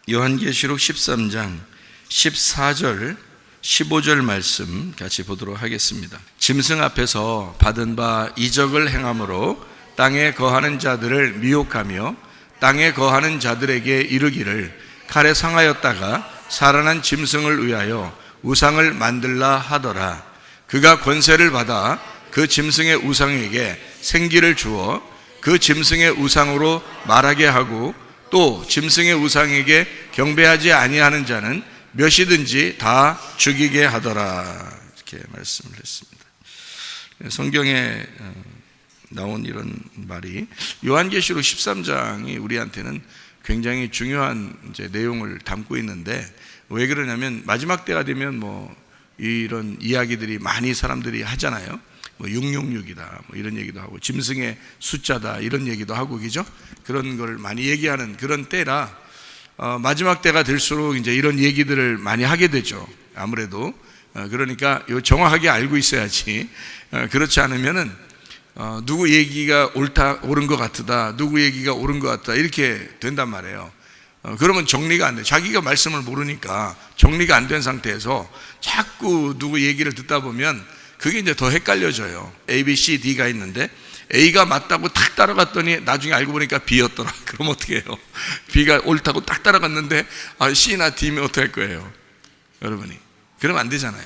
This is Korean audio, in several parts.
요한계시록 13장 14절 15절 말씀 같이 보도록 하겠습니다. 짐승 앞에서 받은 바 이적을 행함으로 땅에 거하는 자들을 미혹하며 땅에 거하는 자들에게 이르기를 칼에 상하였다가 살아난 짐승을 위하여 우상을 만들라 하더라. 그가 권세를 받아 그 짐승의 우상에게 생기를 주어 그 짐승의 우상으로 말하게 하고 또 짐승의 우상에게 경배하지 아니하는 자는 몇이든지 다 죽이게 하더라. 이렇게 말씀을 했습니다. 성경에 나온 이런 말이 요한계시록 13장이 우리한테는 굉장히 중요한 이제 내용을 담고 있는데, 왜 그러냐면 마지막 때가 되면 이런 이야기들이 많이 사람들이 하잖아요. 666이다 이런 얘기도 하고 짐승의 숫자다 이런 얘기도 하고, 그죠? 그런 걸 많이 얘기하는 그런 때라 마지막 때가 될수록 이제 이런 얘기들을 많이 하게 되죠. 아무래도 그러니까 정확하게 알고 있어야지. 그렇지 않으면은 누구 얘기가 옳은 것 같다, 누구 얘기가 옳은 것 같다 이렇게 된단 말이에요. 그러면 정리가 안 돼. 자기가 말씀을 모르니까 정리가 안 된 상태에서 자꾸 누구 얘기를 듣다 보면 그게 이제 더 헷갈려져요. A, B, C, D가 있는데 A가 맞다고 탁 따라갔더니 나중에 알고 보니까 B였더라. 그럼 어떻게 해요? B가 옳다고 딱 따라갔는데 C나 D면 어떻게 할 거예요? 여러분이. 그러면 안 되잖아요.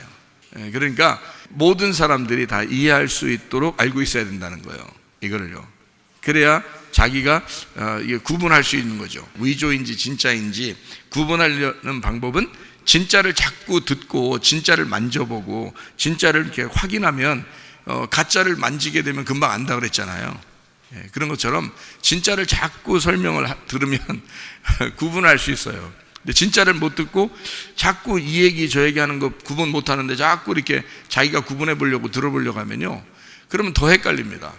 그러니까 모든 사람들이 다 이해할 수 있도록 알고 있어야 된다는 거예요. 이거를요. 그래야 자기가 구분할 수 있는 거죠. 위조인지 진짜인지 구분하려는 방법은 진짜를 자꾸 듣고 진짜를 만져보고 진짜를 이렇게 확인하면 가짜를 만지게 되면 금방 안다 그랬잖아요. 그런 것처럼 진짜를 자꾸 설명을 들으면 구분할 수 있어요. 근데 진짜를 못 듣고 자꾸 이 얘기 저 얘기 하는 거 구분 못 하는데 자꾸 이렇게 자기가 구분해 보려고 들어보려고 하면요, 그러면 더 헷갈립니다.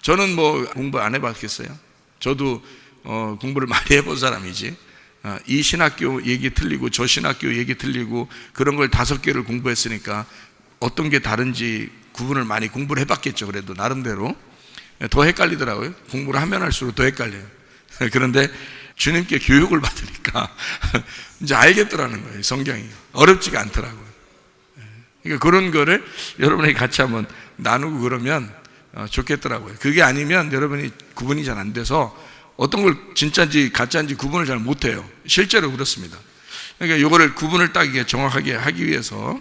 저는 공부 안 해봤겠어요? 저도 공부를 많이 해본 사람이지. 이 신학교 얘기 틀리고 저 신학교 얘기 틀리고 그런 걸 5개를 공부했으니까 어떤 게 다른지 구분을 많이 공부를 해봤겠죠. 그래도 나름대로 더 헷갈리더라고요. 공부를 하면 할수록 더 헷갈려요. 그런데 주님께 교육을 받으니까 이제 알겠더라는 거예요. 성경이 어렵지가 않더라고요. 그러니까 그런 거를 여러분이 같이 한번 나누고 그러면 좋겠더라고요. 그게 아니면 여러분이 구분이 잘 안 돼서 어떤 걸 진짜인지 가짜인지 구분을 잘 못해요. 실제로 그렇습니다. 그러니까 이거를 구분을 딱 정확하게 하기 위해서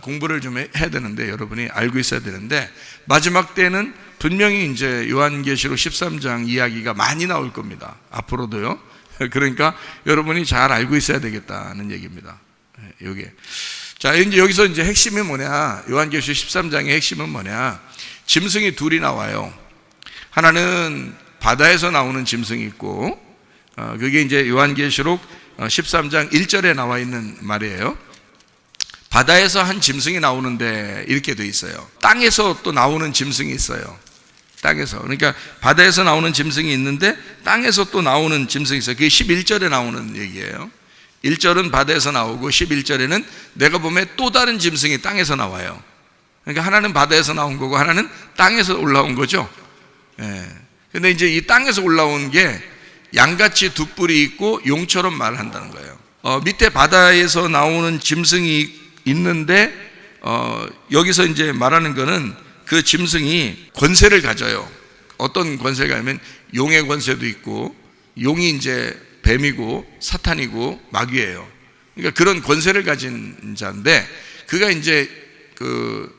공부를 좀 해야 되는데, 여러분이 알고 있어야 되는데, 마지막 때는 분명히 이제 요한계시록 13장 이야기가 많이 나올 겁니다. 앞으로도요. 그러니까 여러분이 잘 알고 있어야 되겠다는 얘기입니다. 요게. 자, 이제 여기서 이제 핵심이 뭐냐? 요한계시록 13장의 핵심은 뭐냐? 짐승이 둘이 나와요. 하나는 바다에서 나오는 짐승이 있고, 그게 이제 요한계시록 13장 1절에 나와 있는 말이에요. 바다에서 한 짐승이 나오는데 이렇게 돼 있어요. 땅에서 또 나오는 짐승이 있어요. 땅에서. 그러니까 바다에서 나오는 짐승이 있는데 땅에서 또 나오는 짐승이 있어요. 그게 11절에 나오는 얘기예요. 1절은 바다에서 나오고 11절에는 내가 보면 또 다른 짐승이 땅에서 나와요. 그러니까 하나는 바다에서 나온 거고 하나는 땅에서 올라온 거죠. 근데 이제 이 땅에서 올라온 게 양같이 두 뿔이 있고 용처럼 말을 한다는 거예요. 밑에 바다에서 나오는 짐승이 있는데 여기서 이제 말하는 거는 그 짐승이 권세를 가져요. 어떤 권세를 가냐면 용의 권세도 있고, 용이 이제 뱀이고 사탄이고 마귀예요. 그러니까 그런 권세를 가진 자인데 그가 이제 그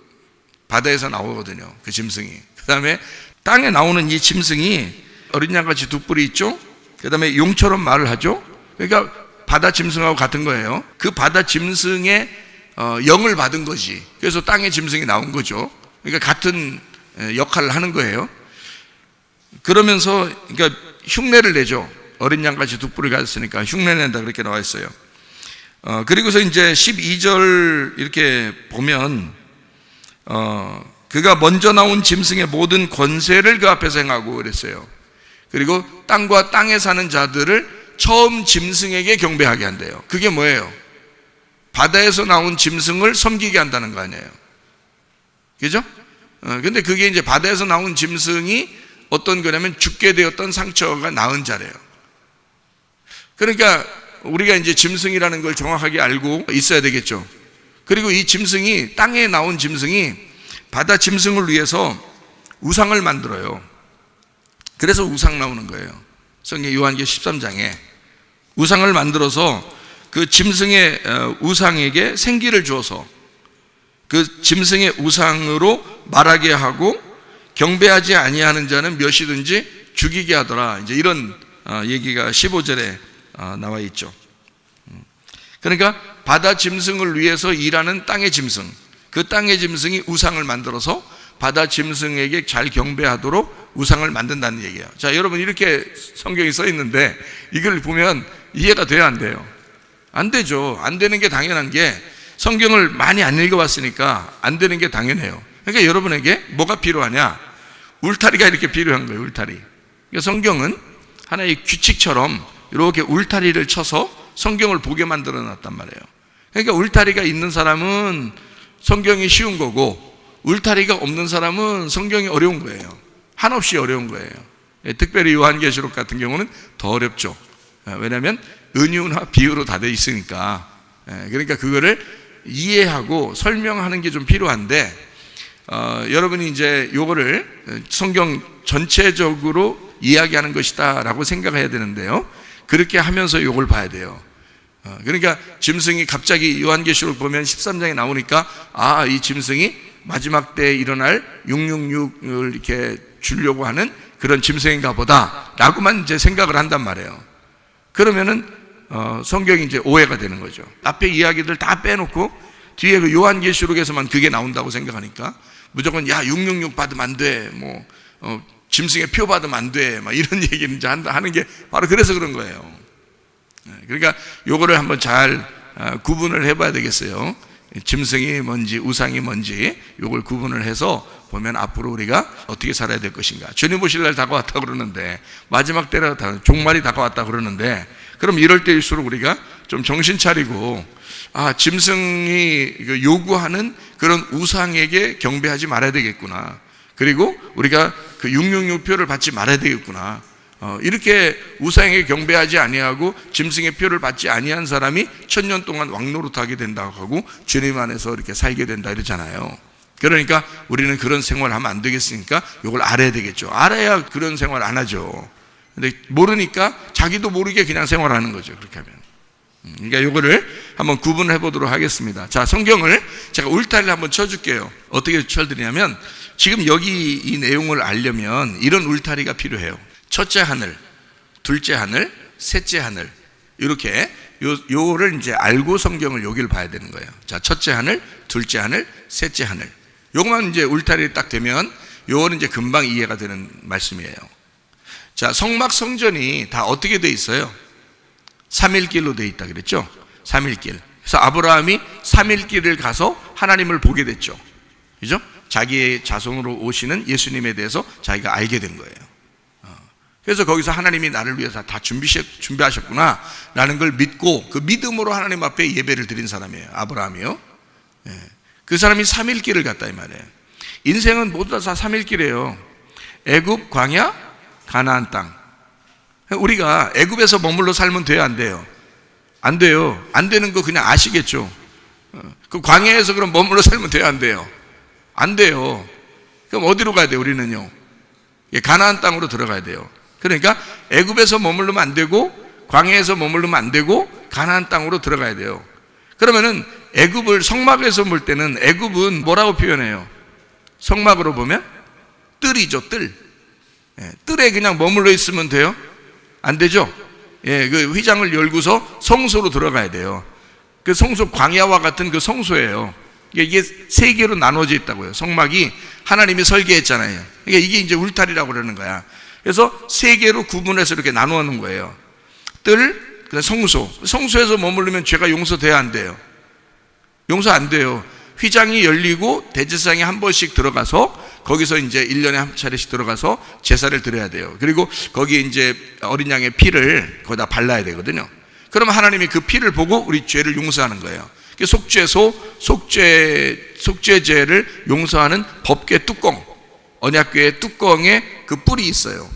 바다에서 나오거든요. 그 짐승이. 그 다음에 땅에 나오는 이 짐승이 어린 양같이 두 뿔이 있죠. 그 다음에 용처럼 말을 하죠. 그러니까 바다 짐승하고 같은 거예요. 그 바다 짐승의 영을 받은 거지. 그래서 땅의 짐승이 나온 거죠. 그러니까 같은 역할을 하는 거예요. 그러면서 그러니까 흉내를 내죠. 어린 양같이 두 뿔을 가졌으니까 흉내낸다 그렇게 나와 있어요. 그리고서 이제 12절 이렇게 보면 그가 먼저 나온 짐승의 모든 권세를 그 앞에서 행하고 그랬어요. 그리고 땅과 땅에 사는 자들을 처음 짐승에게 경배하게 한대요. 그게 뭐예요? 바다에서 나온 짐승을 섬기게 한다는 거 아니에요. 그죠? 근데 그게 이제 바다에서 나온 짐승이 어떤 거냐면 죽게 되었던 상처가 나은 자래요. 그러니까 우리가 이제 짐승이라는 걸 정확하게 알고 있어야 되겠죠. 그리고 이 짐승이, 땅에 나온 짐승이 바다 짐승을 위해서 우상을 만들어요. 그래서 우상 나오는 거예요. 성경 요한계시록 13장에 우상을 만들어서 그 짐승의 우상에게 생기를 주어서 그 짐승의 우상으로 말하게 하고 경배하지 아니하는 자는 몇이든지 죽이게 하더라. 이제 이런 얘기가 15절에 나와 있죠. 그러니까 바다 짐승을 위해서 일하는 땅의 짐승, 그 땅의 짐승이 우상을 만들어서 바다 짐승에게 잘 경배하도록 우상을 만든다는 얘기예요. 자, 여러분, 이렇게 성경이 써 있는데 이걸 보면 이해가 돼야 안 돼요? 안 되죠. 안 되는 게 당연한 게, 성경을 많이 안 읽어봤으니까 안 되는 게 당연해요. 그러니까 여러분에게 뭐가 필요하냐? 울타리가 이렇게 필요한 거예요. 울타리. 그러니까 성경은 하나의 규칙처럼 이렇게 울타리를 쳐서 성경을 보게 만들어 놨단 말이에요. 그러니까 울타리가 있는 사람은 성경이 쉬운 거고, 울타리가 없는 사람은 성경이 어려운 거예요. 한없이 어려운 거예요. 특별히 요한계시록 같은 경우는 더 어렵죠. 왜냐하면 은유나 비유로 다 돼 있으니까. 그러니까 그거를 이해하고 설명하는 게 좀 필요한데, 여러분이 이제 요거를 성경 전체적으로 이야기하는 것이다 라고 생각해야 되는데요, 그렇게 하면서 요걸 봐야 돼요. 그러니까 짐승이 갑자기 요한계시록 보면 13장에 나오니까, 아, 이 짐승이 마지막 때에 일어날 666을 이렇게 주려고 하는 그런 짐승인가 보다 라고만 이제 생각을 한단 말이에요. 그러면은 성경이 이제 오해가 되는 거죠. 앞에 이야기들 다 빼놓고 뒤에 그 요한계시록에서만 그게 나온다고 생각하니까 무조건, 야, 666 받으면 안 돼, 뭐 짐승의 표 받으면 안 돼, 막 이런 얘기를 이제 하는 게 바로 그래서 그런 거예요. 그러니까 요거를 한번 잘 구분을 해봐야 되겠어요. 짐승이 뭔지 우상이 뭔지 요걸 구분을 해서 보면 앞으로 우리가 어떻게 살아야 될 것인가. 주님 오실 날 다가왔다 그러는데, 마지막 때가 종말이 다가왔다 그러는데, 그럼 이럴 때일수록 우리가 좀 정신 차리고, 아, 짐승이 요구하는 그런 우상에게 경배하지 말아야 되겠구나. 그리고 우리가 그 666표를 받지 말아야 되겠구나. 이렇게 우상에게 경배하지 아니하고 짐승의 표를 받지 아니한 사람이 1000년 동안 왕노릇하게 된다고 하고 주님 안에서 이렇게 살게 된다 이러잖아요. 그러니까 우리는 그런 생활을 하면 안 되겠으니까 이걸 알아야 되겠죠. 알아야 그런 생활 안 하죠. 근데 모르니까 자기도 모르게 그냥 생활하는 거죠, 그렇게 하면. 그러니까 이거를 한번 구분해 보도록 하겠습니다. 자, 성경을 제가 울타리를 한번 쳐줄게요. 어떻게 쳐드리냐면, 지금 여기 이 내용을 알려면 이런 울타리가 필요해요. 첫째 하늘, 둘째 하늘, 셋째 하늘, 이렇게 요를 이제 알고 성경을 여기를 봐야 되는 거예요. 자, 첫째 하늘, 둘째 하늘, 셋째 하늘. 요것만 이제 울타리 딱 되면 요거는 이제 금방 이해가 되는 말씀이에요. 자, 성막 성전이 다 어떻게 돼 있어요? 3일길로 돼 있다 그랬죠? 3일길. 그래서 아브라함이 3일길을 가서 하나님을 보게 됐죠. 그죠? 자기의 자손으로 오시는 예수님에 대해서 자기가 알게 된 거예요. 그래서 거기서 하나님이 나를 위해서 다 준비하셨구나 라는 걸 믿고, 그 믿음으로 하나님 앞에 예배를 드린 사람이에요, 아브라함이요. 그 사람이 3일길을 갔다 이 말이에요. 인생은 모두 다 3일길이에요. 애굽, 광야, 가나안 땅. 우리가 애굽에서 머물러 살면 돼요, 안 돼요? 안 돼요. 안 되는 거 그냥 아시겠죠? 그 광야에서 그럼 머물러 살면 돼요, 안 돼요? 안 돼요. 그럼 어디로 가야 돼요, 우리는요? 가나안 땅으로 들어가야 돼요. 그러니까 애굽에서 머무르면 안 되고, 광야에서 머무르면 안 되고, 가나안 땅으로 들어가야 돼요. 그러면은 애굽을 성막에서 볼 때는 애굽은 뭐라고 표현해요? 성막으로 보면 뜰이죠, 뜰. 뜰에 그냥 머물러 있으면 돼요? 안 되죠? 그 휘장을 열고서 성소로 들어가야 돼요. 그 성소, 광야와 같은 그 성소예요. 이게 세 개로 나눠져 있다고요. 성막이 하나님이 설계했잖아요. 그러니까 이게 이제 울타리라고 그러는 거야. 그래서 세 개로 구분해서 이렇게 나누어 놓은 거예요. 뜰, 그다음 성소. 성소에서 머무르면 죄가 용서돼야 안 돼요? 용서 안 돼요. 휘장이 열리고 대제사장이 한 번씩 들어가서 거기서 이제 1년에 한 차례씩 들어가서 제사를 드려야 돼요. 그리고 거기에 이제 어린 양의 피를 거기다 발라야 되거든요. 그러면 하나님이 그 피를 보고 우리 죄를 용서하는 거예요. 속죄소, 속죄죄를 용서하는 법궤 뚜껑, 언약궤의 뚜껑에 그 뿔이 있어요.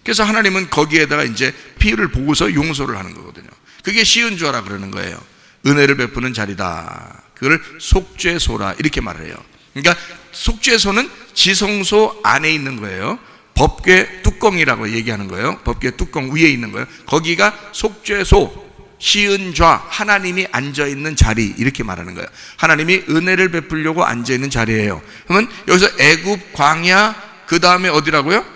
그래서 하나님은 거기에다가 이제 피를 보고서 용서를 하는 거거든요. 그게 시은좌라 그러는 거예요. 은혜를 베푸는 자리다. 그걸 속죄소라 이렇게 말을 해요. 그러니까 속죄소는 지성소 안에 있는 거예요. 법궤 뚜껑이라고 얘기하는 거예요. 법궤 뚜껑 위에 있는 거예요. 거기가 속죄소, 시은좌, 하나님이 앉아있는 자리 이렇게 말하는 거예요. 하나님이 은혜를 베풀려고 앉아있는 자리예요. 그러면 여기서 애굽, 광야, 그 다음에 어디라고요?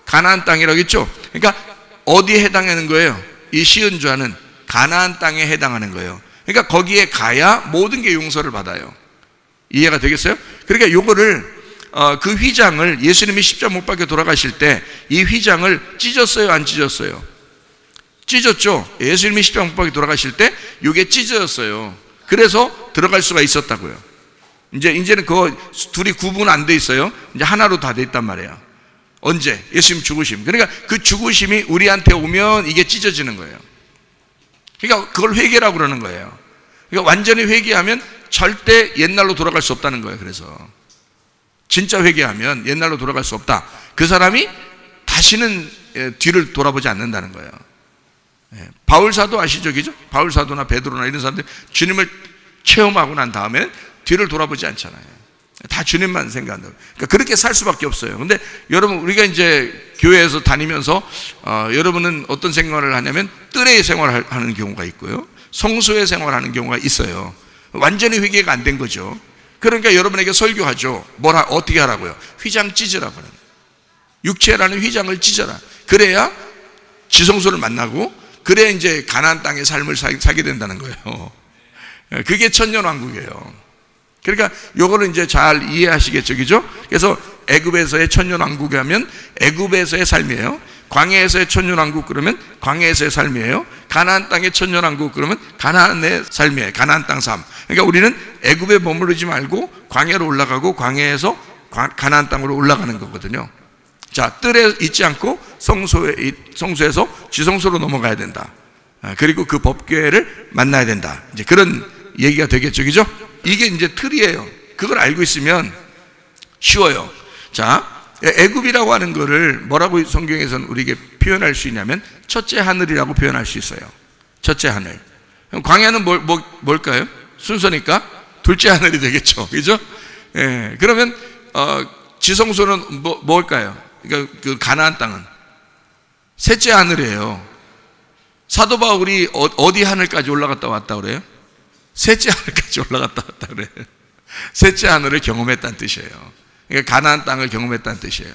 가나안 땅이라고 했죠. 그러니까 어디에 해당하는 거예요? 이 시은좌는 가나안 땅에 해당하는 거예요. 그러니까 거기에 가야 모든 게 용서를 받아요. 이해가 되겠어요? 그러니까 요거를 그 휘장을 예수님이 십자가 못 박혀 돌아가실 때 이 휘장을 찢었어요, 안 찢었어요? 찢었죠. 예수님이 십자가 못 박혀 돌아가실 때 이게 찢어졌어요. 그래서 들어갈 수가 있었다고요. 이제는 그 둘이 구분 안 돼 있어요. 이제 하나로 다 돼 있단 말이에요. 언제? 예수님 죽으심. 그러니까 그 죽으심이 우리한테 오면 이게 찢어지는 거예요. 그러니까 그걸 회개라고 그러는 거예요. 그러니까 완전히 회개하면 절대 옛날로 돌아갈 수 없다는 거예요. 그래서 진짜 회개하면 옛날로 돌아갈 수 없다. 그 사람이 다시는 뒤를 돌아보지 않는다는 거예요. 바울 사도 아시죠? 그죠? 바울 사도나 베드로나 이런 사람들 주님을 체험하고 난 다음에 뒤를 돌아보지 않잖아요. 다 주님만 생각한다고. 그러니까 그렇게 살 수밖에 없어요. 근데 여러분, 우리가 이제 교회에서 다니면서 여러분은 어떤 생활을 하냐면 뜰의 생활을 하는 경우가 있고요, 성소의 생활을 하는 경우가 있어요. 완전히 회개가 안 된 거죠. 그러니까 여러분에게 설교하죠. 어떻게 하라고요? 휘장 찢으라고 하는 거예요. 육체라는 휘장을 찢어라. 그래야 지성소를 만나고, 그래야 이제 가나안 땅의 삶을 살게 된다는 거예요. 그게 천년왕국이에요. 그러니까 요거를 이제 잘 이해하시겠죠, 그죠? 그래서 애굽에서의 천년왕국이 하면 애굽에서의 삶이에요. 광야에서의 천년왕국 그러면 광야에서의 삶이에요. 가나안 땅의 천년왕국 그러면 가나안의 삶이에요. 가나안 땅 삶. 그러니까 우리는 애굽에 머무르지 말고 광야로 올라가고 광야에서 가나안 땅으로 올라가는 거거든요. 자, 뜰에 있지 않고 성소에서 지성소로 넘어가야 된다. 그리고 그 법궤를 만나야 된다. 이제 그런 얘기가 되겠죠, 그죠? 이게 이제 틀이에요. 그걸 알고 있으면 쉬워요. 자, 애굽이라고 하는 거를 뭐라고 성경에서는 우리에게 표현할 수 있냐면 첫째 하늘이라고 표현할 수 있어요. 첫째 하늘. 광야는 뭘까요? 순서니까 둘째 하늘이 되겠죠, 그죠? 예, 그러면 지성소는 뭘까요? 그러니까 그 가나안 땅은 셋째 하늘이에요. 사도 바울이 어디 하늘까지 올라갔다 왔다 그래요? 셋째 하늘까지 올라갔다 왔다 그래요. 셋째 하늘을 경험했다는 뜻이에요. 그러니까 가나안 땅을 경험했다는 뜻이에요.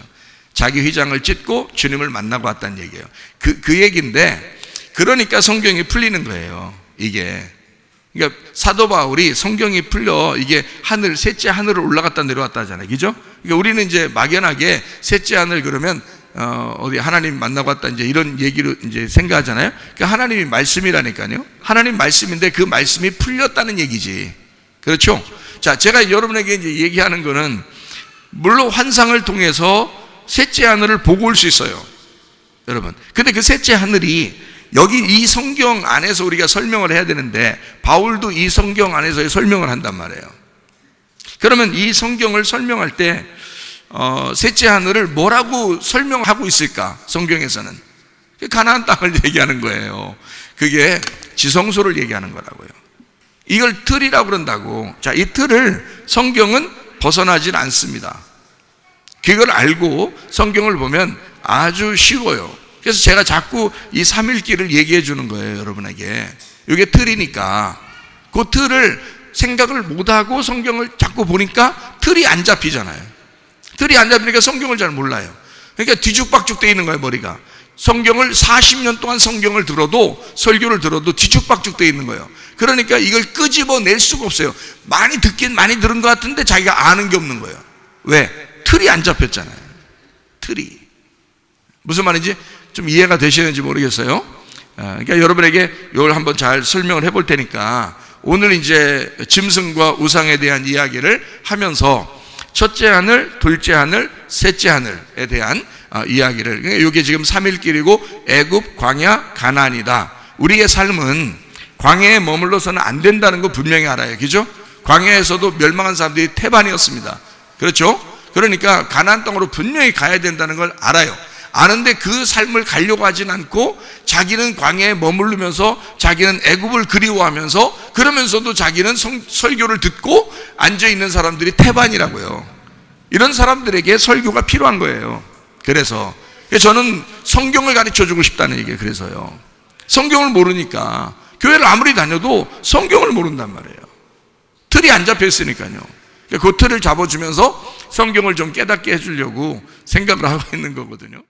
자기 휘장을 찢고 주님을 만나고 왔다는 얘기예요. 그 얘기인데, 그러니까 성경이 풀리는 거예요, 이게. 그러니까 사도 바울이 성경이 풀려 이게 셋째 하늘을 올라갔다 내려왔다 하잖아요, 그죠? 그러니까 우리는 이제 막연하게 셋째 하늘 그러면 어디 하나님 만나고 왔다 이제 이런 얘기로 이제 생각하잖아요. 그러니까 하나님이 말씀이라니까요. 하나님 말씀인데 그 말씀이 풀렸다는 얘기지. 그렇죠? 자, 제가 여러분에게 이제 얘기하는 거는 물론 환상을 통해서 셋째 하늘을 보고 올 수 있어요, 여러분. 근데 그 셋째 하늘이 여기 이 성경 안에서 우리가 설명을 해야 되는데 바울도 이 성경 안에서 설명을 한단 말이에요. 그러면 이 성경을 설명할 때 셋째 하늘을 뭐라고 설명하고 있을까? 성경에서는 가나안 땅을 얘기하는 거예요. 그게 지성소를 얘기하는 거라고요. 이걸 틀이라고 그런다고. 자, 이 틀을 성경은 벗어나질 않습니다. 그걸 알고 성경을 보면 아주 쉬워요. 그래서 제가 자꾸 이 삼일기를 얘기해 주는 거예요, 여러분에게. 이게 틀이니까 그 틀을 생각을 못하고 성경을 자꾸 보니까 틀이 안 잡히잖아요. 틀이 안 잡히니까 성경을 잘 몰라요. 그러니까 뒤죽박죽 돼 있는 거예요, 머리가. 성경을 40년 동안 성경을 들어도, 설교를 들어도 뒤죽박죽 돼 있는 거예요. 그러니까 이걸 끄집어낼 수가 없어요. 많이 듣긴 많이 들은 것 같은데 자기가 아는 게 없는 거예요. 왜? 틀이 안 잡혔잖아요. 틀이. 무슨 말인지 좀 이해가 되시는지 모르겠어요. 그러니까 여러분에게 이걸 한번 잘 설명을 해볼 테니까 오늘 이제 짐승과 우상에 대한 이야기를 하면서 첫째 하늘, 둘째 하늘, 셋째 하늘에 대한 이야기를, 그러니까 이게 지금 3일길이고 애굽, 광야, 가나안이다. 우리의 삶은 광야에 머물러서는 안 된다는 거 분명히 알아요, 그죠? 광야에서도 멸망한 사람들이 태반이었습니다. 그렇죠? 그러니까 가나안 땅으로 분명히 가야 된다는 걸 알아요. 아는데 그 삶을 가려고 하진 않고 자기는 광야에 머무르면서 자기는 애굽을 그리워하면서 그러면서도 자기는 설교를 듣고 앉아있는 사람들이 태반이라고요. 이런 사람들에게 설교가 필요한 거예요. 그래서 저는 성경을 가르쳐주고 싶다는 얘기예요. 그래서요, 성경을 모르니까 교회를 아무리 다녀도 성경을 모른단 말이에요. 틀이 안 잡혀 있으니까요. 그 틀을 잡아주면서 성경을 좀 깨닫게 해주려고 생각을 하고 있는 거거든요.